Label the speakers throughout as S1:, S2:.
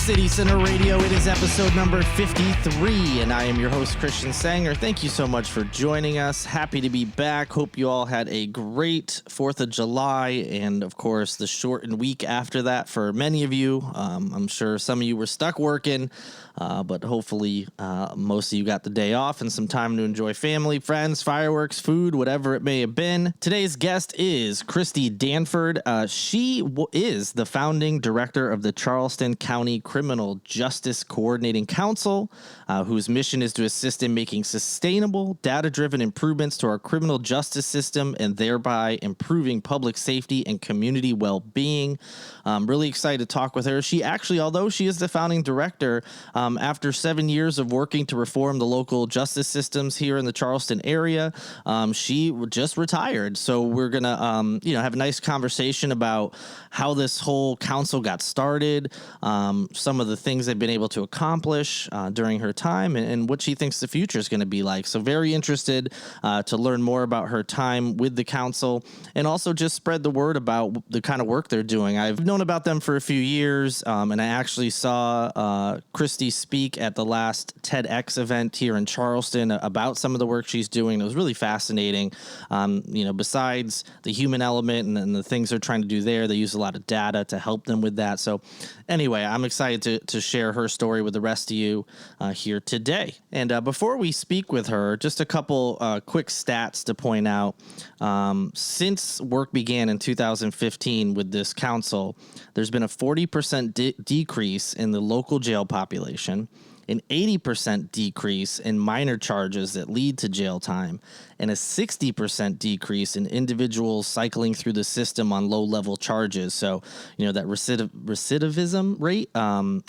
S1: City Center Radio. It is episode number 53, and I am your host, Christian Sanger. Thank you so much for joining us. Happy to be back. Hope you all had a great 4th of July, and of course, the shortened week after that for many of you. I'm sure some of you were stuck working, but hopefully most of you got the day off and some time to enjoy family, friends, fireworks, food, whatever it may have been. Today's guest is Kristy Danford. She is the founding director of the Charleston County Criminal Justice Coordinating Council, whose mission is to assist in making sustainable, data-driven improvements to our criminal justice system and thereby improving public safety and community well-being. I'm really excited to talk with her. She actually, although she is the founding director, after 7 years of working to reform the local justice systems here in the Charleston area, she just retired. So we're going to, have a nice conversation about how this whole council got started, some of the things they've been able to accomplish during her time, and what she thinks the future is going to be like. So very interested to learn more about her time with the council and also just spread the word about the kind of work they're doing. I've known about them for a few years, and I actually saw Kristys speak at the last TEDx event here in Charleston about some of the work she's doing. It was really fascinating. Besides the human element and the things they're trying to do there, they use a lot of data to help them with that. So anyway, I'm excited to share her story with the rest of you here today. And before we speak with her, just a couple quick stats to point out. Since work began in 2015 with this council, there's been a 40% decrease in the local jail population, an 80% decrease in minor charges that lead to jail time, and a 60% decrease in individuals cycling through the system on low-level charges. So, that recidivism rate,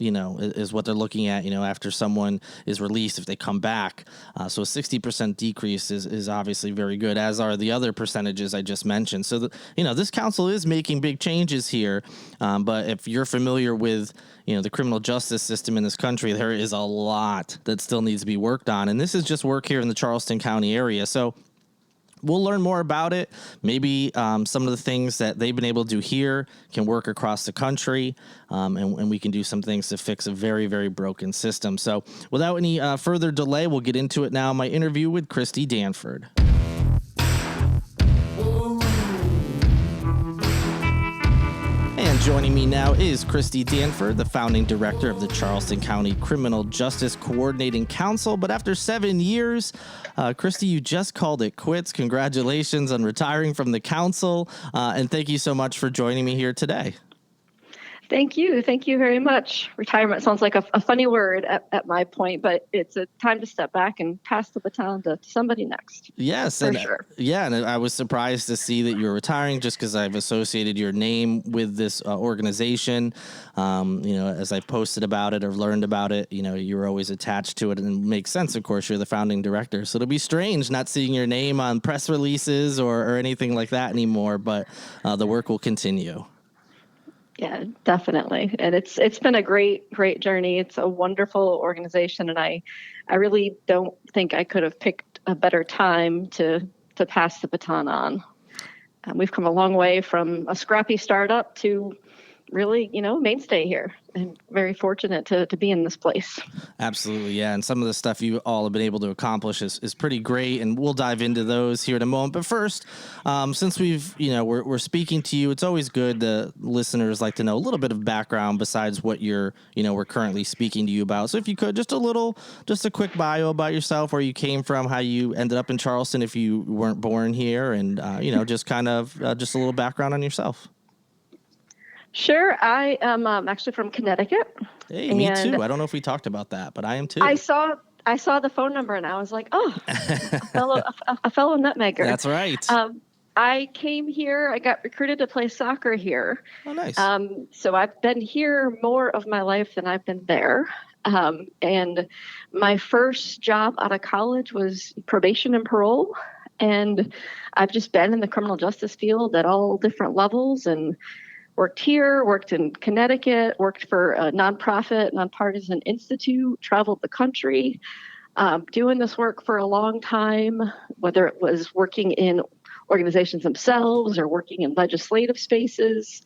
S1: is what they're looking at, after someone is released, if they come back. So a 60% decrease is obviously very good, as are the other percentages I just mentioned. So, this council is making big changes here. But if you're familiar with, the criminal justice system in this country, there is a lot that still needs to be worked on. And this is just work here in the Charleston County area. So we'll learn more about it. Maybe some of the things that they've been able to do here can work across the country, and we can do some things to fix a very, very broken system. So without any further delay, we'll get into it now. My interview with Kristy Danford. And joining me now is Kristy Danford, the founding director of the Charleston County Criminal Justice Coordinating Council. But after 7 years, Kristy, you just called it quits. Congratulations on retiring from the council. And thank you so much for joining me here today.
S2: Thank you. Thank you very much. Retirement sounds like a funny word at my point, but it's a time to step back and pass the baton to somebody next.
S1: Yes.
S2: For
S1: and
S2: sure.
S1: Yeah. And I was surprised to see that you're retiring just because I've associated your name with this organization. As I posted about it or learned about it, you were always attached to it, and it makes sense. Of course, you're the founding director. So it'll be strange not seeing your name on press releases or anything like that anymore, but the work will continue.
S2: Yeah, definitely. And it's been a great journey. It's a wonderful organization. And I really don't think I could have picked a better time to pass the baton on. We've come a long way from a scrappy startup to really, mainstay here, and very fortunate to be in this place.
S1: Absolutely. Yeah. And some of the stuff you all have been able to accomplish is pretty great. And we'll dive into those here in a moment. But first, since we're speaking to you, it's always good. The listeners like to know a little bit of background besides what we're currently speaking to you about. So if you could, just a quick bio about yourself, where you came from, how you ended up in Charleston, if you weren't born here, and, just kind of just a little background on yourself.
S2: Sure. I am actually from Connecticut.
S1: Hey, me too. I don't know if we talked about that, but I am too.
S2: I saw the phone number and I was like, oh, a fellow nutmegger.
S1: That's right.
S2: I came here. I got recruited to play soccer here.
S1: Oh, nice.
S2: So I've been here more of my life than I've been there. And my first job out of college was probation and parole. And I've just been in the criminal justice field at all different levels, and worked here, worked in Connecticut, worked for a nonprofit, nonpartisan institute, traveled the country, doing this work for a long time, whether it was working in organizations themselves or working in legislative spaces.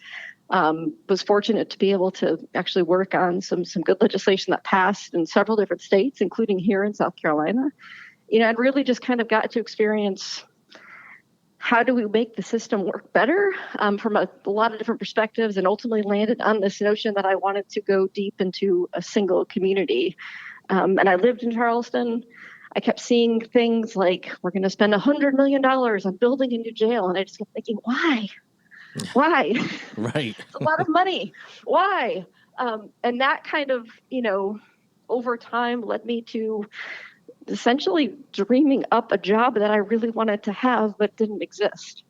S2: Was fortunate to be able to actually work on some good legislation that passed in several different states, including here in South Carolina. And really just kind of got to experience how do we make the system work better from a lot of different perspectives, and ultimately landed on this notion that I wanted to go deep into a single community. And I lived in Charleston. I kept seeing things like, we're going to spend $100 million on building a new jail. And I just kept thinking, why? Why?
S1: Right.
S2: It's a lot of money. Why? And that kind of, over time led me to essentially dreaming up a job that I really wanted to have, but didn't exist.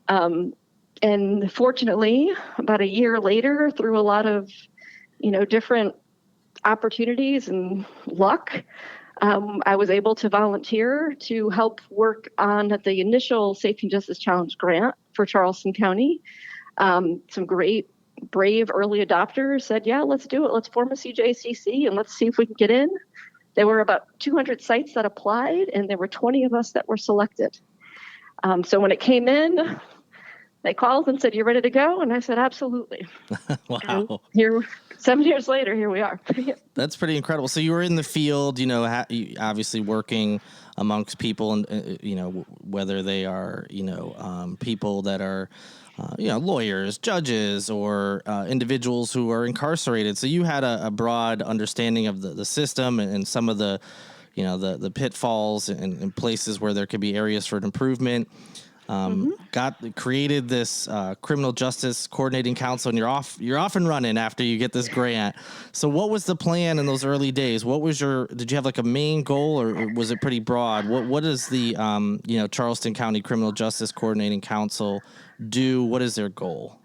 S2: And fortunately, about a year later, through a lot of, different opportunities and luck, I was able to volunteer to help work on the initial Safety and Justice Challenge grant for Charleston County. Some great, brave early adopters said, yeah, let's do it. Let's form a CJCC and let's see if we can get in. There were about 200 sites that applied, and there were 20 of us that were selected. So when it came in, they called and said, you ready to go? And I said, absolutely.
S1: Wow.
S2: And here, 7 years later, here we are.
S1: That's pretty incredible. So you were in the field, obviously working amongst people, and whether they are, people that are, lawyers, judges, or individuals who are incarcerated. So you had a broad understanding of the system and some of the, the pitfalls and places where there could be areas for improvement. Created this criminal justice coordinating council, and you're off and running after you get this grant. So what was the plan in those early days? Did you have like a main goal, or was it pretty broad? What does the Charleston County Criminal Justice Coordinating Council do? What is their goal?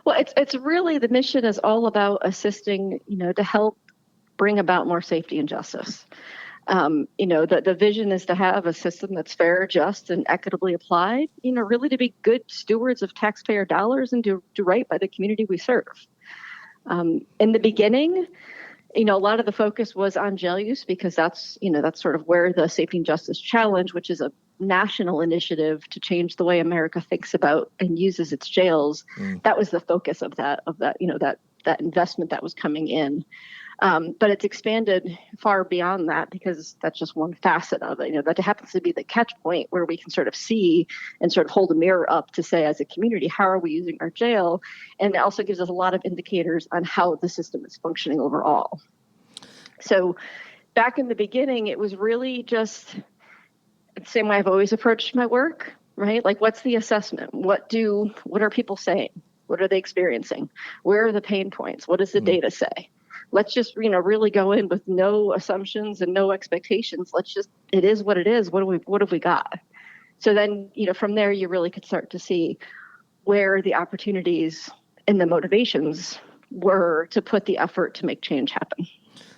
S2: Well, it's really, the mission is all about assisting, to help bring about more safety and justice. The vision is to have a system that's fair, just, and equitably applied, really to be good stewards of taxpayer dollars and do right by the community we serve. In the beginning, a lot of the focus was on jail use, because that's sort of where the Safety and Justice Challenge, which is a national initiative to change the way America thinks about and uses its jails. That was the focus of that investment that was coming in. But it's expanded far beyond that, because that's just one facet of it. That happens to be the catch point where we can sort of see and sort of hold a mirror up to say, as a community, how are we using our jail? And it also gives us a lot of indicators on how the system is functioning overall. So back in the beginning, it was really just the same way I've always approached my work, right? Like, what's the assessment? What are people saying? What are they experiencing? Where are the pain points? What does the data say? Let's just, really go in with no assumptions and no expectations. It is what it is. What have we got? So then, from there, you really could start to see where the opportunities and the motivations were to put the effort to make change happen.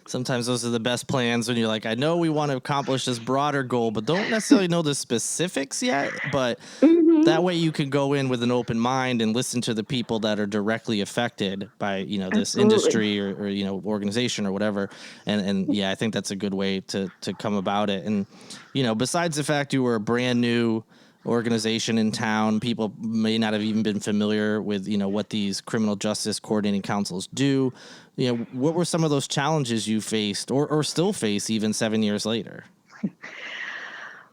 S1: Sometimes those are the best plans, when you're like, I know we want to accomplish this broader goal, but don't necessarily know the specifics yet. But that way you can go in with an open mind and listen to the people that are directly affected by, this industry or organization or whatever. And yeah, I think that's a good way to come about it. And, besides the fact you were a brand new organization in town, people may not have even been familiar with, what these criminal justice coordinating councils do. What were some of those challenges you faced or still face even 7 years later?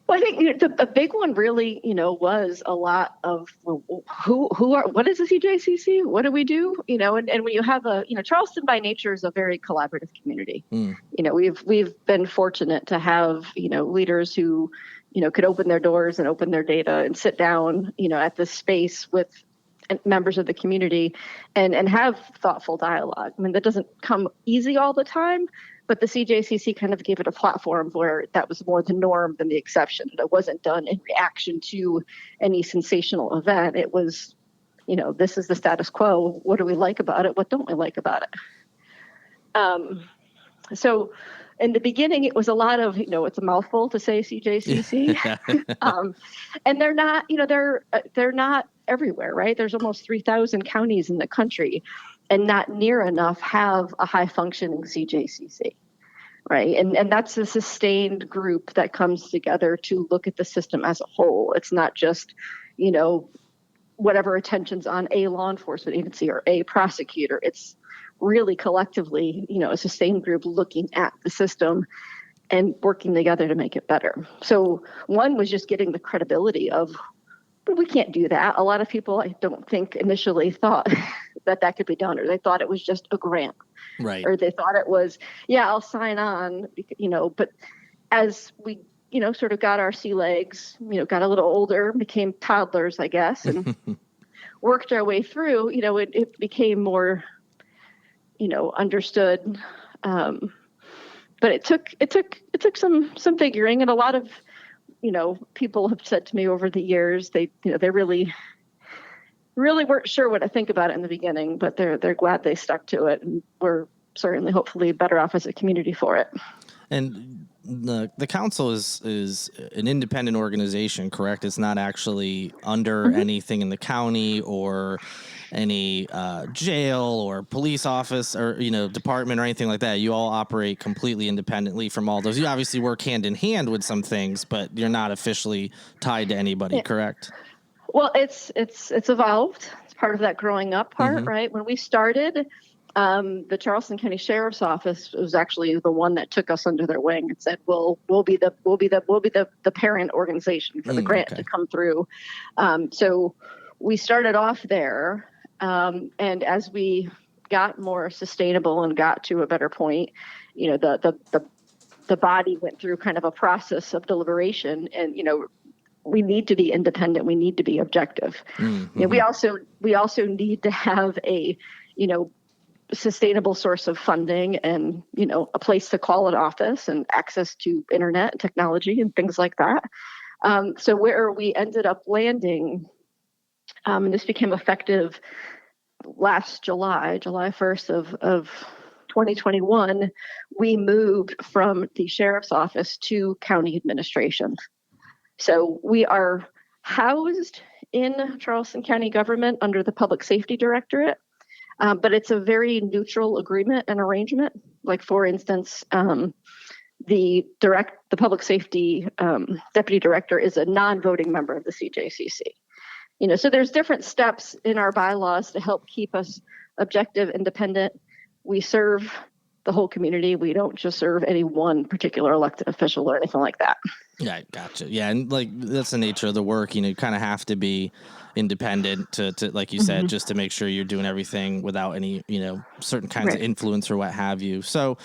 S2: Well, I think a big one really, was a lot of what is the CJCC? What do we do? And when you have Charleston by nature is a very collaborative community. We've been fortunate to have, leaders who, could open their doors and open their data and sit down, at this space with members of the community and have thoughtful dialogue. I mean, that doesn't come easy all the time, but the CJCC kind of gave it a platform where that was more the norm than the exception. That wasn't done in reaction to any sensational event. It was, this is the status quo. What do we like about it? What don't we like about it? So in the beginning, it was a lot of, it's a mouthful to say CJCC. And they're not, they're not everywhere, right? There's almost 3,000 counties in the country, and not near enough have a high functioning CJCC, right? And that's a sustained group that comes together to look at the system as a whole. It's not just, whatever attention's on a law enforcement agency or a prosecutor. It's really collectively, a sustained group looking at the system and working together to make it better. So one was just getting the credibility of, we can't do that. A lot of people, I don't think, initially thought that could be done, or they thought it was just a grant.
S1: Right.
S2: Or they thought it was, I'll sign on, but as we, sort of got our sea legs, got a little older, became toddlers, I guess, and worked our way through, it became more, understood. But it took some figuring, and a lot of, people have said to me over the years, they really weren't sure what to think about it in the beginning, but they're glad they stuck to it, and we're certainly hopefully better off as a community for it.
S1: And the council is an independent organization, correct? It's not actually under anything in the county or any jail or police office or department or anything like that. You all operate completely independently from all those. You obviously work hand in hand with some things, but you're not officially tied to anybody, correct?
S2: Well, it's evolved. It's part of that growing up part, right? When we started, the Charleston County Sheriff's Office was actually the one that took us under their wing and said, we'll be the parent organization for the grant to come through. So we started off there. And as we got more sustainable and got to a better point, the body went through kind of a process of deliberation, and, we need to be independent. We need to be objective. We also need to have a, sustainable source of funding and, a place to call an office and access to internet and technology and things like that. So where we ended up landing, and this became effective last July 1st of 2021, we moved from the sheriff's office to county administration. So we are housed in Charleston County government under the Public Safety Directorate, but it's a very neutral agreement and arrangement. Like, for instance, the Public Safety Deputy Director is a non-voting member of the CJCC. So there's different steps in our bylaws to help keep us objective, independent. We serve the whole community. We don't just serve any one particular elected official or anything like that.
S1: Yeah, gotcha. Yeah, and that's the nature of the work. You kind of have to be independent to like you said, just to make sure you're doing everything without any, certain kinds of influence or what have you. So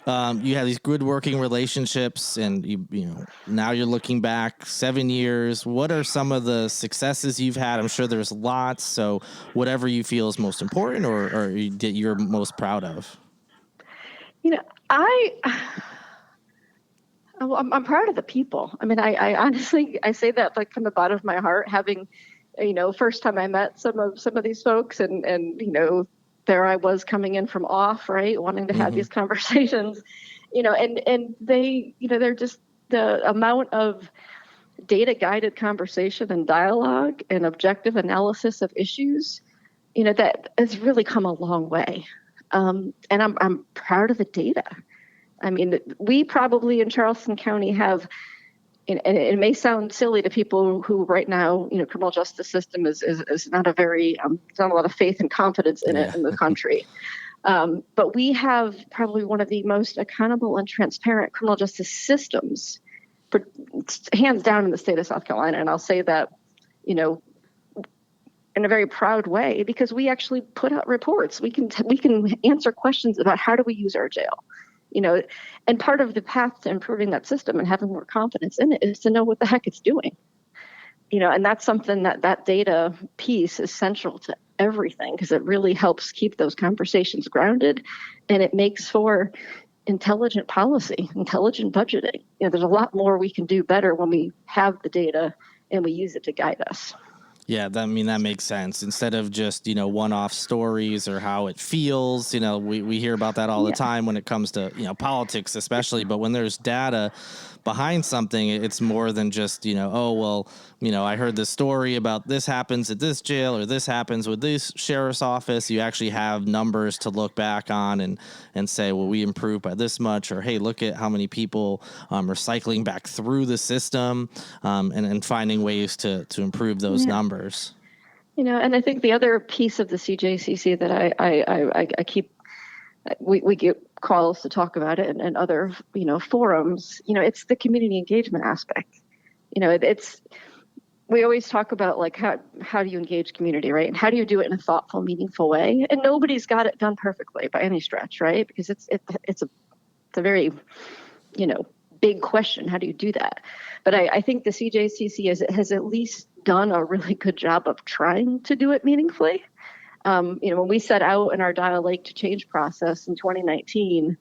S1: you have these good working relationships, and now you're looking back 7 years. What are some of the successes you've had? I'm sure there's lots. So whatever you feel is most important or that you're most proud of.
S2: I'm proud of the people. I mean, I honestly, I say that from the bottom of my heart, having, first time I met some of these folks, and there I was coming in from off, right, wanting to have these conversations, and they, they're just, the amount of data guided conversation and dialogue and objective analysis of issues, that has really come a long way. And I'm proud of the data. I mean, we probably in Charleston County have, and it may sound silly to people who right now, criminal justice system is not a very, there's not a lot of faith and confidence in it in the country. But we have probably one of the most accountable and transparent criminal justice systems, hands down, in the state of South Carolina. And I'll say that, in a very proud way, because we actually put out reports. We can answer questions about how do we use our jail, and part of the path to improving that system and having more confidence in it is to know what the heck it's doing, and that's something that data piece is central to everything, because it really helps keep those conversations grounded, and it makes for intelligent policy, intelligent budgeting. There's a lot more we can do better when we have the data and we use it to guide us.
S1: Yeah, that makes sense. Instead of just, one-off stories or how it feels, we hear about that all the time when it comes to, politics especially. But when there's data behind something, it's more than just, I heard this story about this happens at this jail or this happens with this sheriff's office. You actually have numbers to look back on and say, well, we improved by this much, or, hey, look at how many people are cycling back through the system, and finding ways to improve those numbers.
S2: And I think the other piece of the CJCC that I keep, we get calls to talk about it and other, forums, it's the community engagement aspect. We always talk about like how do you engage community, right? And how do you do it in a thoughtful, meaningful way? And nobody's got it done perfectly by any stretch, right? Because it's a very, big question. How do you do that? But I think the CJCC has at least done a really good job of trying to do it meaningfully. When we set out in our Dial Lake to Change process in 2019,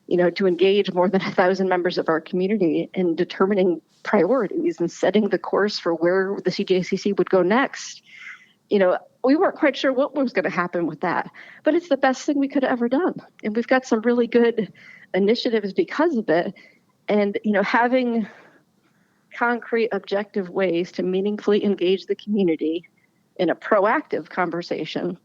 S2: to engage more than 1,000 members of our community in determining priorities and setting the course for where the CJCC would go next, we weren't quite sure what was going to happen with that, but it's the best thing we could have ever done. And we've got some really good initiatives because of it. And, having concrete, objective ways to meaningfully engage the community in a proactive conversation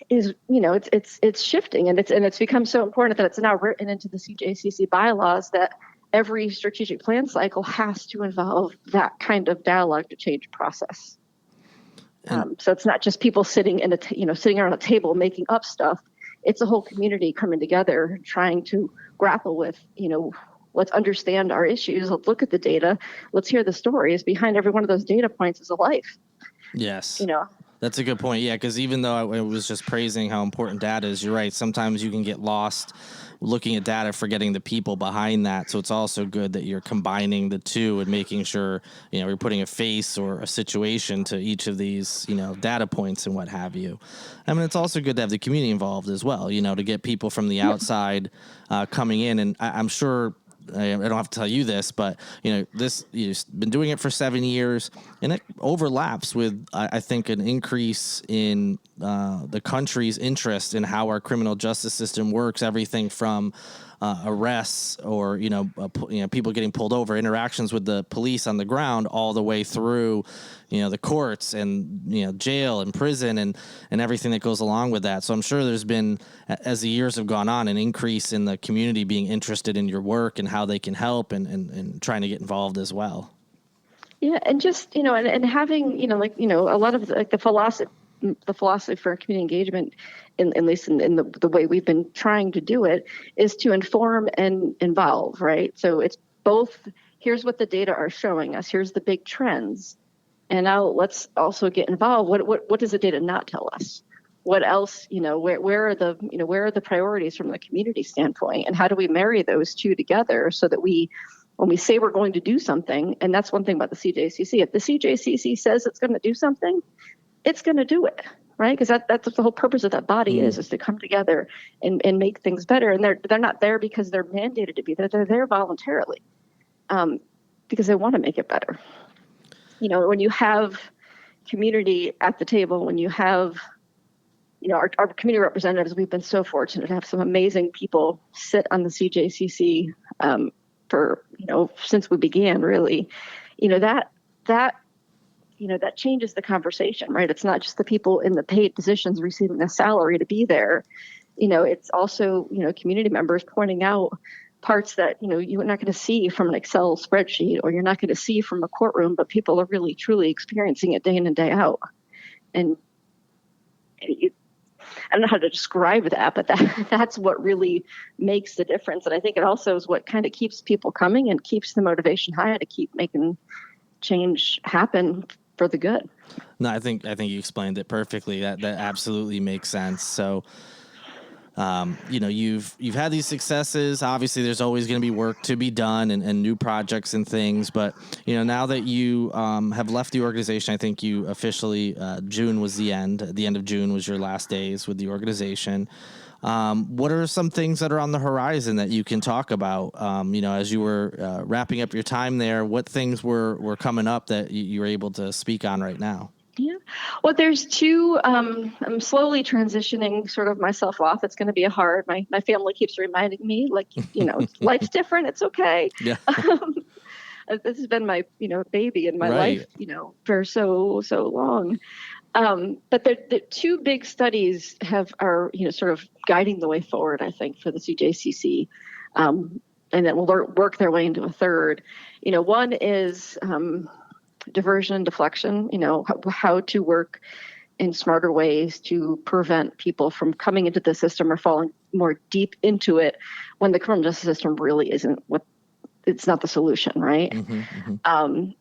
S2: is, it's shifting, and it's become so important that it's now written into the CJCC bylaws that every strategic plan cycle has to involve that kind of dialogue to change process. So it's not just people sitting sitting around a table making up stuff. It's a whole community coming together, trying to grapple with, let's understand our issues. Let's look at the data. Let's hear the stories behind every one of those data points is a life.
S1: Yes. That's a good point. Yeah, because even though I was just praising how important data is, you're right. Sometimes you can get lost looking at data, forgetting the people behind that. So it's also good that you're combining the two and making sure, you're putting a face or a situation to each of these, data points and what have you. I mean, it's also good to have the community involved as well, to get people from the outside coming in. And I'm sure, I don't have to tell you this, but you've been doing it for 7 years, and it overlaps with, I think, an increase in the country's interest in how our criminal justice system works. Everything from arrests or people getting pulled over, interactions with the police on the ground, all the way through the courts and jail and prison and everything that goes along with that. So I'm sure there's been, as the years have gone on, an increase in the community being interested in your work and how they can help and trying to get involved as well.
S2: Yeah, and just and having a lot of the philosophy for community engagement, at least in the way we've been trying to do it, is to inform and involve, right? So it's both, here's what the data are showing us, here's the big trends, and now let's also get involved. What does the data not tell us? What else, where are the priorities from the community standpoint, and how do we marry those two together so that when we say we're going to do something, and that's one thing about the CJCC, if the CJCC says it's going to do something, it's going to do it, right? Because that's what the whole purpose of that body is to come together and make things better. And they're not there because they're mandated to be there. They're there voluntarily because they want to make it better. When you have community at the table, when you have, our community representatives, we've been so fortunate to have some amazing people sit on the CJCC for, since we began, really, that changes the conversation, right? It's not just the people in the paid positions receiving a salary to be there. It's also, community members pointing out parts that, you're not going to see from an Excel spreadsheet, or you're not going to see from a courtroom, but people are really, truly experiencing it day in and day out. And I don't know how to describe that, but that's what really makes the difference. And I think it also is what kind of keeps people coming and keeps the motivation high to keep making change happen for the good.
S1: No, I think you explained it perfectly. That absolutely makes sense. So, you've had these successes. Obviously, there's always going to be work to be done and new projects and things. But now that you have left the organization, I think you officially June was the end. The end of June was your last days with the organization. What are some things that are on the horizon that you can talk about? As you were wrapping up your time there, what things were coming up that you were able to speak on right now?
S2: Yeah. Well, there's two, I'm slowly transitioning sort of myself off. It's going to be hard. My family keeps reminding me, like, life's different. It's okay. Yeah. This has been my, baby in my life, for so long. But the two big studies are sort of guiding the way forward, I think, for the CJCC, and then we'll work their way into a third. One is diversion and deflection, how to work in smarter ways to prevent people from coming into the system or falling more deep into it when the criminal justice system really isn't it's not the solution, right?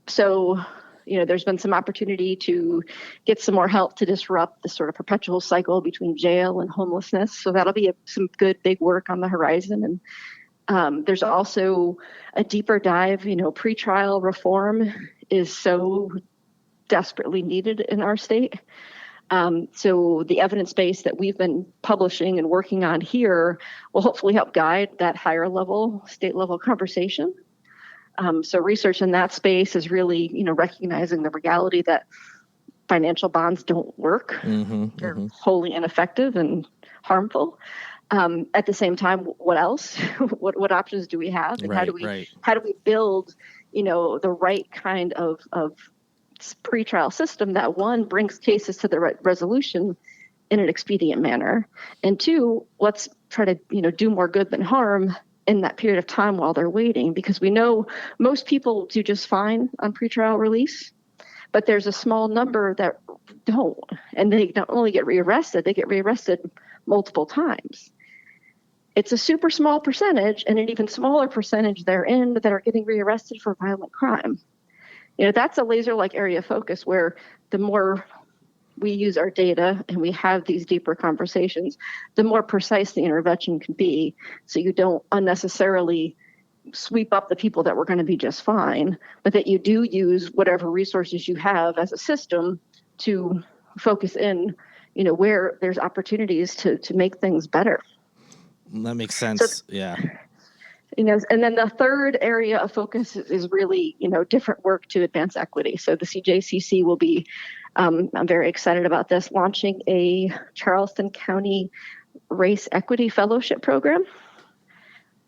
S2: So, there's been some opportunity to get some more help to disrupt the sort of perpetual cycle between jail and homelessness. So that'll be some good big work on the horizon. And there's also a deeper dive, pretrial reform is so desperately needed in our state. So the evidence base that we've been publishing and working on here will hopefully help guide that higher level, state level conversation. So research in that space is really, recognizing the reality that financial bonds don't work. They're wholly ineffective and harmful. At the same time, what else? what options do we have? And how do we build, the right kind of pretrial system that, one, brings cases to the resolution in an expedient manner, and two, let's try to do more good than harm in that period of time while they're waiting, because we know most people do just fine on pretrial release, but there's a small number that don't, and they not only get rearrested, they get rearrested multiple times. It's a super small percentage, and an even smaller percentage therein that are getting rearrested for violent crime. That's a laser-like area of focus where the more we use our data and we have these deeper conversations, the more precise the intervention can be. So you don't unnecessarily sweep up the people that were going to be just fine, but that you do use whatever resources you have as a system to focus in, where there's opportunities to make things better.
S1: That makes sense.
S2: So,
S1: yeah.
S2: And then the third area of focus is really, different work to advance equity. So the CJCC will be, I'm very excited about this, launching a Charleston County Race Equity Fellowship Program.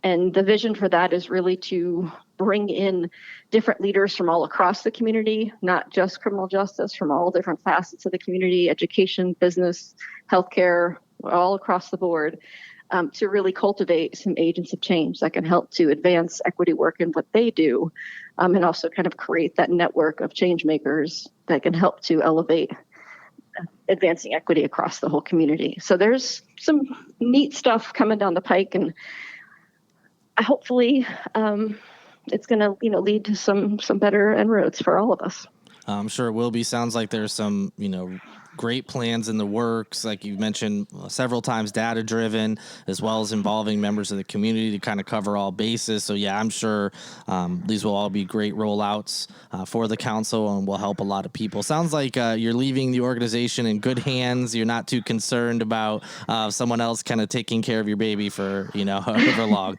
S2: And the vision for that is really to bring in different leaders from all across the community, not just criminal justice, from all different facets of the community, education, business, healthcare, all across the board. To really cultivate some agents of change that can help to advance equity work in what they do, and also kind of create that network of change makers that can help to elevate advancing equity across the whole community. So there's some neat stuff coming down the pike, and hopefully it's going to lead to some better inroads for all of us.
S1: I'm sure it will be. Sounds like there's some, great plans in the works. Like you mentioned several times, data driven, as well as involving members of the community to kind of cover all bases. So yeah, I'm sure these will all be great rollouts for the council and will help a lot of people. Sounds like you're leaving the organization in good hands. You're not too concerned about someone else kind of taking care of your baby for, however long.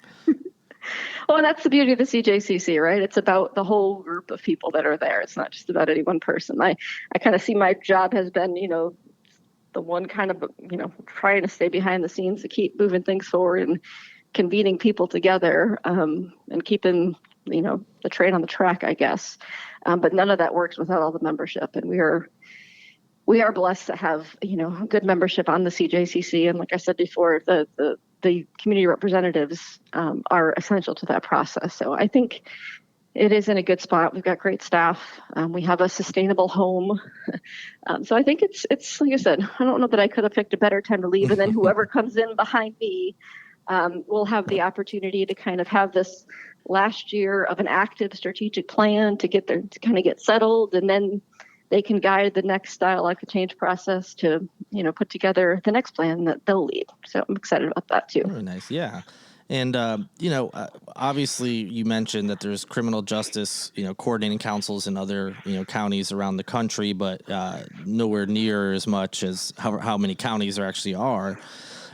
S2: Well, and that's the beauty of the CJCC, right? It's about the whole group of people that are there. It's not just about any one person. I kind of see my job has been, the one kind of, trying to stay behind the scenes to keep moving things forward and convening people together and keeping, the train on the track, I guess. But none of that works without all the membership. And we are blessed to have, good membership on the CJCC. And like I said before, the community representatives are essential to that process. So I think it is in a good spot. We've got great staff. We have a sustainable home. So I think it's like I said, I don't know that I could have picked a better time to leave. And then whoever comes in behind me will have the opportunity to kind of have this last year of an active strategic plan to kind of get settled, and then they can guide the next dialogue to change process to, put together the next plan that they'll lead. So I'm excited about that too.
S1: Very nice. Yeah. And, obviously you mentioned that there's criminal justice, coordinating councils in other, counties around the country, but nowhere near as much as how many counties there actually are.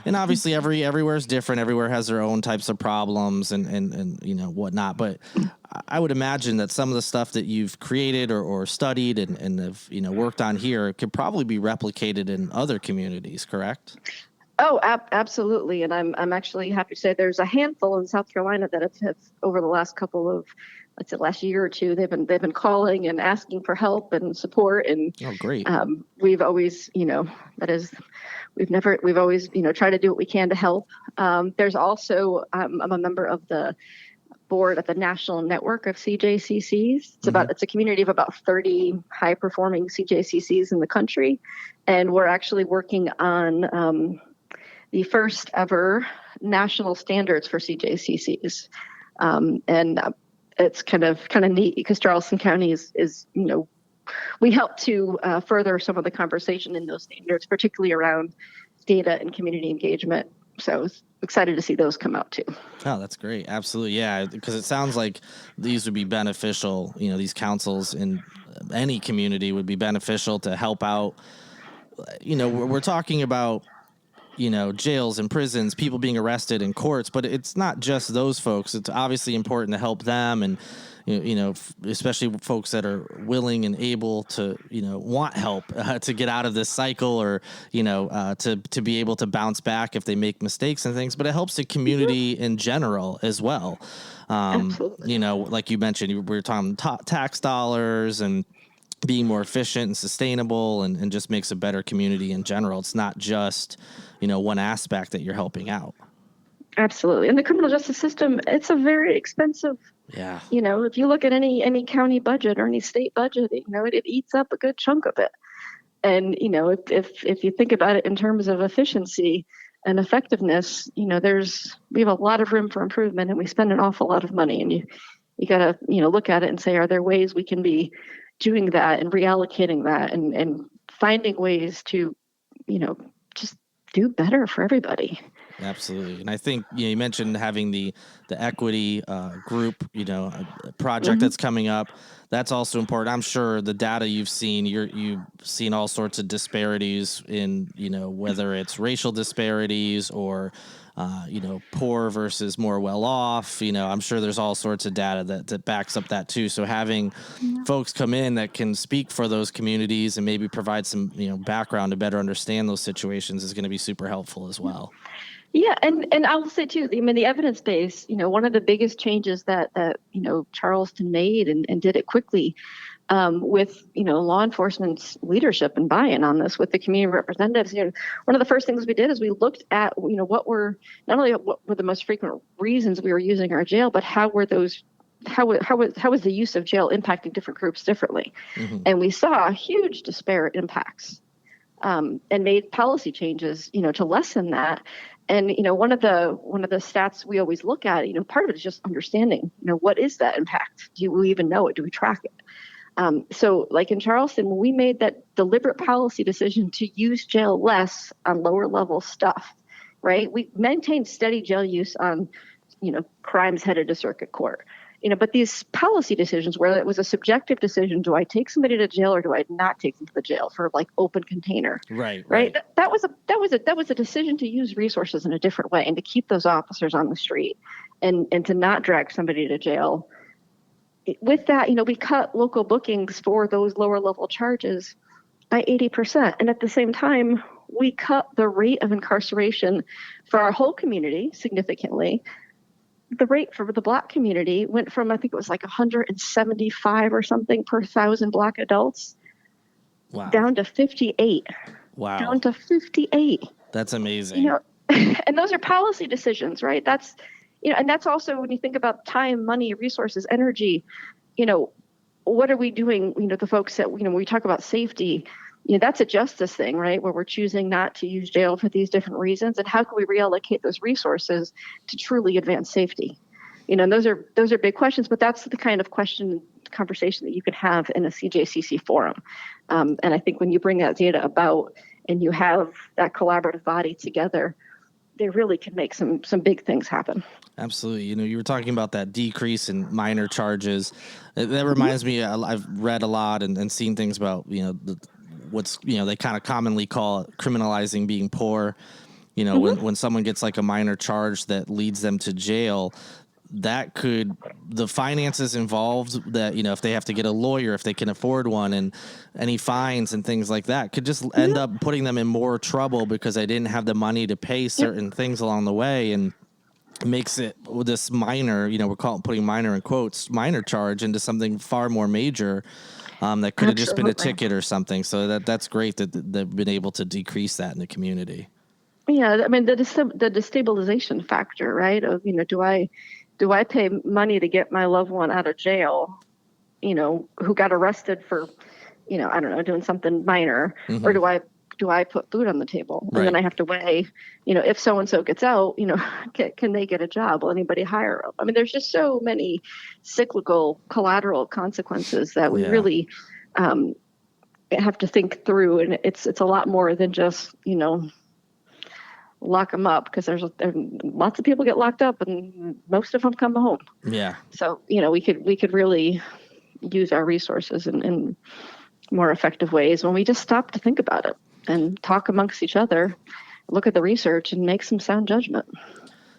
S1: And obviously everywhere is different. Everywhere has their own types of problems and whatnot. But I would imagine that some of the stuff that you've created or studied and have, worked on here could probably be replicated in other communities, correct?
S2: Oh, absolutely. And I'm actually happy to say there's a handful in South Carolina that have over the last couple of, let's say last year or two, they've been calling and asking for help and support. And
S1: oh, great.
S2: We've always, we've always, tried to do what we can to help. There's also, I'm a member of the board at the national network of CJCCs. It's a community of about 30 high performing CJCCs in the country. And we're actually working on the first ever national standards for CJCCs. And it's kind of neat because Charleston County is we help to further some of the conversation in those standards, particularly around data and community engagement. So I was excited to see those come out too.
S1: Oh, that's great. Absolutely. Yeah. Because it sounds like these would be beneficial. These councils in any community would be beneficial to help out. We're talking about, jails and prisons, people being arrested in courts, but it's not just those folks. It's obviously important to help them and, especially folks that are willing and able to, want help to get out of this cycle or, to be able to bounce back if they make mistakes and things. But it helps the community in general as well.
S2: Absolutely.
S1: Like you mentioned, we were talking tax dollars and being more efficient and sustainable and just makes a better community in general. It's not just, one aspect that you're helping out.
S2: Absolutely. And the criminal justice system, it's a very expensive.
S1: Yeah.
S2: If you look at any county budget or any state budget, it eats up a good chunk of it. And, if you think about it in terms of efficiency and effectiveness, we have a lot of room for improvement and we spend an awful lot of money. And you got to, look at it and say, are there ways we can be doing that and reallocating that and finding ways to, just do better for everybody.
S1: Absolutely. And I think you mentioned having the equity group, a project that's coming up. That's also important. I'm sure the data you've seen, you've seen all sorts of disparities in, whether it's racial disparities or, poor versus more well off. I'm sure there's all sorts of data that backs up that too. So having folks come in that can speak for those communities and maybe provide some, background to better understand those situations is going to be super helpful as well.
S2: Yeah, and I will say too, the evidence base, one of the biggest changes that Charleston made and did it quickly with law enforcement's leadership and buy-in on this with the community representatives. One of the first things we did is we looked at what were the most frequent reasons we were using our jail, but how was the use of jail impacting different groups differently, and we saw huge disparate impacts, and made policy changes to lessen that. And, one of the stats we always look at, part of it is just understanding, what is that impact? Do we even know it? Do we track it? So like in Charleston, when we made that deliberate policy decision to use jail less on lower level stuff, right? We maintained steady jail use on, crimes headed to circuit court. But these policy decisions where it was a subjective decision, do I take somebody to jail or do I not take them to the jail for like open container?
S1: Right.
S2: That was a decision to use resources in a different way and to keep those officers on the street and to not drag somebody to jail. With that, we cut local bookings for those lower level charges by 80%. And at the same time, we cut the rate of incarceration for our whole community significantly. The rate for the Black community went from, I think it was like 175 or something per 1,000 Black adults, down to 58.
S1: Wow.
S2: Down to 58.
S1: That's amazing.
S2: And those are policy decisions, right? That's, and that's also when you think about time, money, resources, energy, what are we doing, the folks that, when we talk about safety, that's a justice thing, right? Where we're choosing not to use jail for these different reasons. And how can we reallocate those resources to truly advance safety? And those are big questions, but that's the kind of conversation that you can have in a CJCC forum. And I think when you bring that data about and you have that collaborative body together, they really can make some big things happen.
S1: Absolutely. You were talking about that decrease in minor charges. That reminds me, I've read a lot and seen things about, what's, they kind of commonly call it criminalizing being poor. When someone gets like a minor charge that leads them to jail, that could, the finances involved that, if they have to get a lawyer, if they can afford one, and any fines and things like that could just end up putting them in more trouble because they didn't have the money to pay certain things along the way. And makes it this minor, we're putting minor in quotes, minor charge into something far more major. That could have just been a ticket or something. So that's great that they've been able to decrease that in the community.
S2: Yeah, the destabilization factor, right? Of do I do I pay money to get my loved one out of jail, who got arrested for, I don't know, doing something minor, or do I put food on the table? And then I have to weigh, if so-and-so gets out, can they get a job? Will anybody hire them? I mean, there's just so many cyclical collateral consequences that we really have to think through. And it's a lot more than just, lock them up, because there's lots of people get locked up and most of them come home.
S1: Yeah.
S2: So, we could really use our resources in more effective ways when we just stop to think about it and talk amongst each other, look at the research, and make some sound judgment.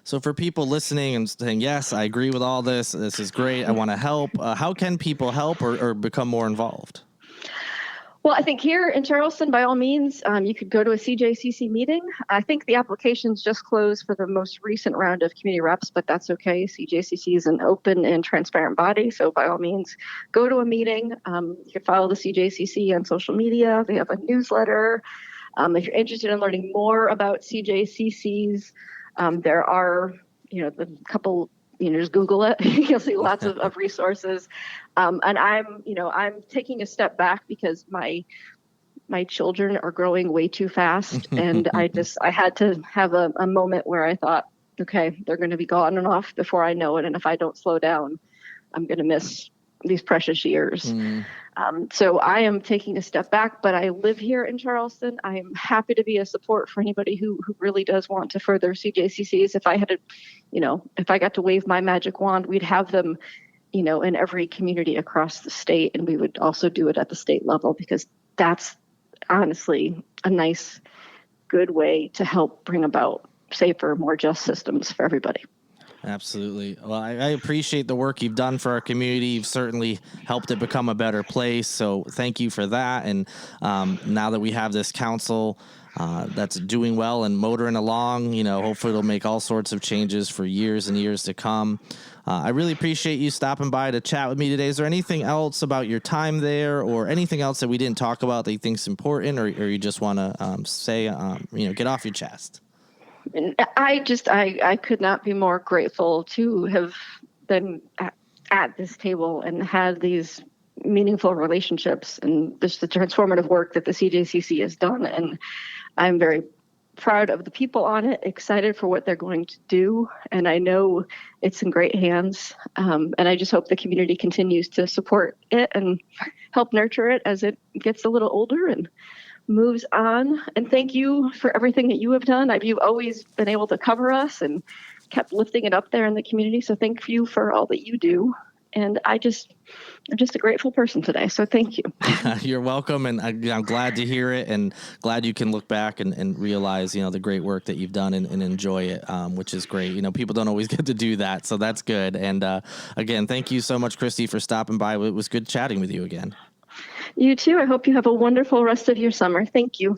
S1: So for people listening and saying, yes, I agree with all this, this is great, I want to help, how can people help or become more involved?
S2: Well, I think here in Charleston, by all means, you could go to a CJCC meeting. I think the applications just closed for the most recent round of community reps, but that's okay. CJCC is an open and transparent body, so by all means, go to a meeting. You can follow the CJCC on social media. They have a newsletter. If you're interested in learning more about CJCCs, there are, the couple. Just Google it. You'll see lots of resources. And I'm taking a step back because my children are growing way too fast. And I had to have a moment where I thought, okay, they're going to be gone and off before I know it. And if I don't slow down, I'm going to miss these precious years. So I am taking a step back, but I live here in Charleston. I am happy to be a support for anybody who really does want to further CJCCs. If I had if I got to wave my magic wand, we'd have them, in every community across the state. And we would also do it at the state level, because that's honestly a nice, good way to help bring about safer, more just systems for everybody.
S1: Absolutely. Well, I appreciate the work you've done for our community. You've certainly helped it become a better place. So thank you for that. And now that we have this council that's doing well and motoring along, hopefully it'll make all sorts of changes for years and years to come. I really appreciate you stopping by to chat with me today. Is there anything else about your time there or anything else that we didn't talk about that you think is important, or you just want to say, get off your chest?
S2: And I could not be more grateful to have been at this table and had these meaningful relationships and just the transformative work that the CJCC has done. And I'm very proud of the people on it, excited for what they're going to do. And I know it's in great hands. And I just hope the community continues to support it and help nurture it as it gets a little older and moves on. And thank you for everything that you have done. You've always been able to cover us and kept lifting it up there in the community. So thank you for all that you do. And I'm just a grateful person today. So thank you.
S1: You're welcome. And I'm glad to hear it, and glad you can look back and realize, the great work that you've done and enjoy it, which is great. People don't always get to do that. So that's good. And again, thank you so much, Kristy, for stopping by. It was good chatting with you again.
S2: You too. I hope you have a wonderful rest of your summer. Thank you.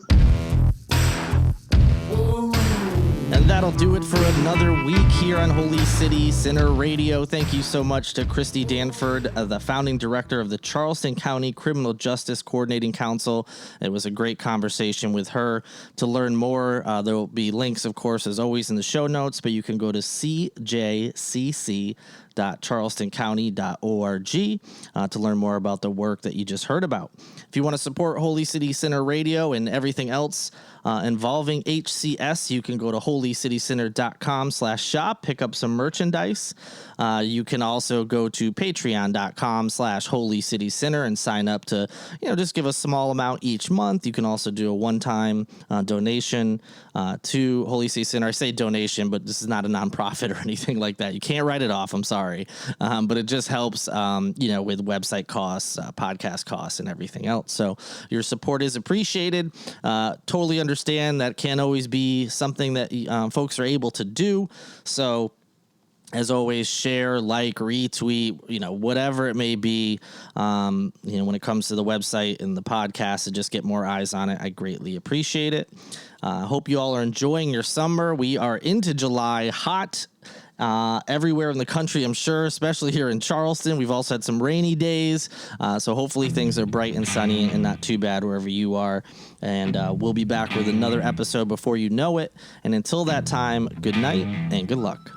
S1: And that'll do it for another week here on Holy City Center Radio. Thank you so much to Kristy Danford, the founding director of the Charleston County Criminal Justice Coordinating Council. It was a great conversation with her. To learn more, there will be links, of course, as always, in the show notes, but you can go to CJCC.charlestoncounty.org to learn more about the work that you just heard about. If you want to support Holy City Center Radio and everything else involving HCS, you can go to holycitycenter.com/shop, pick up some merchandise. You can also go to patreon.com/holycitycenter and sign up to, just give a small amount each month. You can also do a one-time donation to Holy City Center. I say donation, but this is not a nonprofit or anything like that. You can't write it off. I'm sorry. But it just helps, with website costs, podcast costs, and everything else. So your support is appreciated. Totally understand that can't always be something that folks are able to do. So as always, share, like, retweet, whatever it may be, when it comes to the website and the podcast, to just get more eyes on it. I greatly appreciate it. Hope you all are enjoying your summer. We are into July, hot everywhere in the country, I'm sure, especially here in Charleston. We've also had some rainy days, so hopefully things are bright and sunny and not too bad wherever you are. And we'll be back with another episode before you know it. And until that time, good night and good luck.